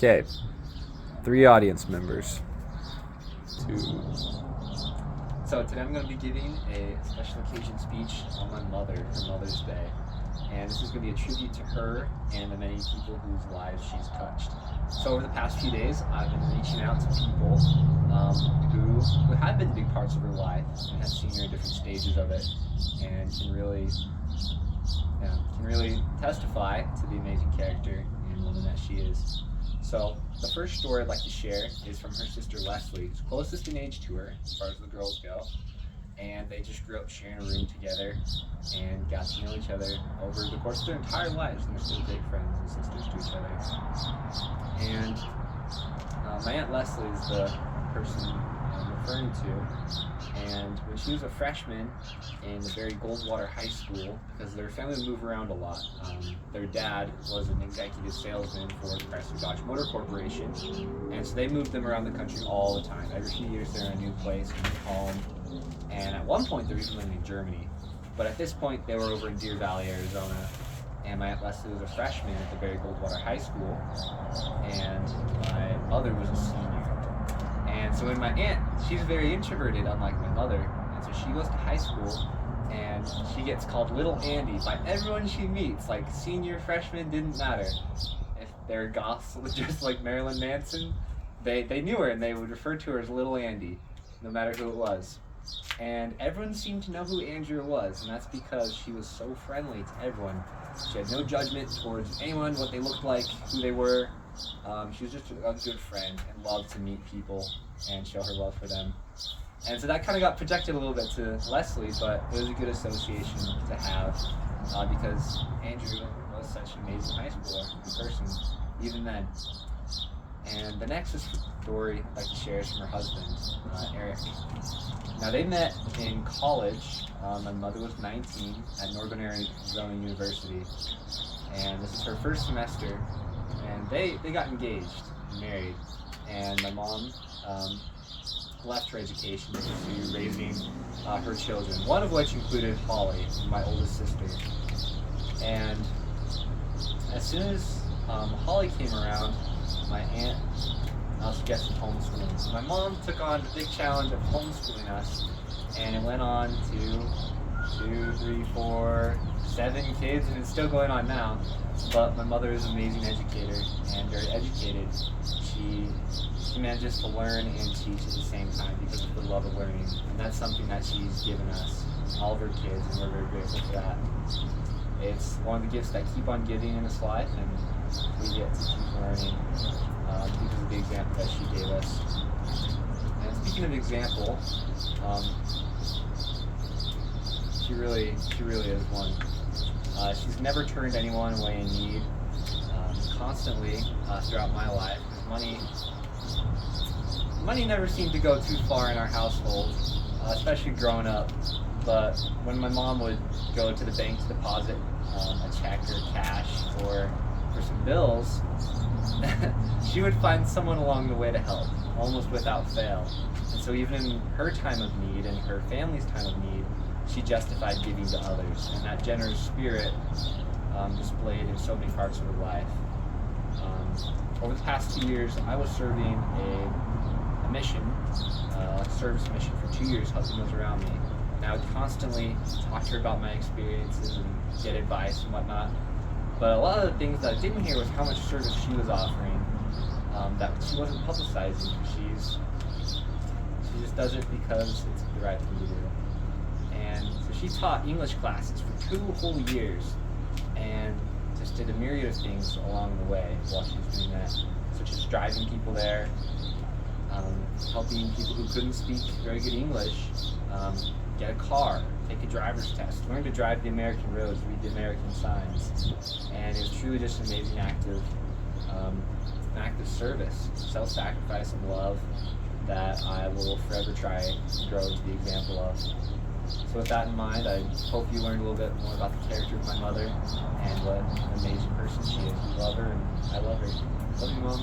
Okay, 3 audience members. 2. So today I'm going to be giving a special occasion speech on my mother for Mother's Day. And this is going to be a tribute to her and the many people whose lives she's touched. So over the past few days, I've been reaching out to people who have been big parts of her life and have seen her in different stages of it, and can really testify to the amazing character and woman that she is. So the first story I'd like to share is from her sister Leslie, who's closest in age to her as far as the girls go. And they just grew up sharing a room together and got to know each other over the course of their entire lives, and they're still great friends and sisters to each other. And my Aunt Leslie is the person I'm referring to. And when she was a freshman in the Barry Goldwater High School, because their family would move around a lot, their dad was an executive salesman for the Chrysler Dodge Motor Corporation, and so they moved them around the country all the time. Every few years they're in a new place, a new home. And at one point, they were even living in Germany. But at this point, they were over in Deer Valley, Arizona. And my Aunt Leslie was a freshman at the Barry Goldwater High School. And my mother was a senior. And so when my aunt, she's very introverted, unlike my mother. And so she goes to high school, and she gets called Little Andy by everyone she meets. Like, senior, freshman, didn't matter. If they're goths just like Marilyn Manson, they knew her, and they would refer to her as Little Andy, no matter who it was. And everyone seemed to know who Andrea was, and that's because she was so friendly to everyone. She had no judgment towards anyone, what they looked like, who they were. She was just a good friend and loved to meet people and show her love for them. And so that kind of got projected a little bit to Leslie, but it was a good association to have because Andrea was such an amazing high schooler person, even then. And the next story I'd like to share is from her husband, Eric. Now, they met in college. My mother was 19 at Northern Arizona University, and this is her first semester, and they got engaged and married, and my mom left her education to pursue raising her children, one of which included Holly, my oldest sister. And as soon as Holly came around, my aunt suggested homeschooling. So my mom took on the big challenge of homeschooling us, and it went on to 2, 3, 4, 7 kids, and it's still going on now. But my mother is an amazing educator and very educated. She manages to learn and teach at the same time because of the love of learning, and that's something that she's given us, all of her kids, and we're very grateful for that. It's one of the gifts that keep on giving in this life, and we get to keep learning because of the example that she gave us. And speaking of example, she really is one. She's never turned anyone away in need. Constantly throughout my life, money never seemed to go too far in our household, especially growing up. But when my mom would go to the bank to deposit a check or cash for some bills, she would find someone along the way to help, almost without fail. And so even in her time of need and her family's time of need, she justified giving to others. And that generous spirit displayed in so many parts of her life. Over the past 2 years, I was serving a mission, a service mission for 2 years, helping those around me. And I would constantly talk to her about my experiences and get advice and whatnot. But a lot of the things that I didn't hear was how much service she was offering that she wasn't publicizing. She just does it because it's the right thing to do. And so she taught English classes for 2 whole years and just did a myriad of things along the way while she was doing that, such as driving people there, helping people who couldn't speak very good English get a car, take a driver's test, learn to drive the American roads, read the American signs. And it was truly just an amazing act of service, self-sacrifice, and love that I will forever try to grow to the example of. So with that in mind, I hope you learned a little bit more about the character of my mother and what an amazing person she is. We love her, and I love her. Love you, Mom.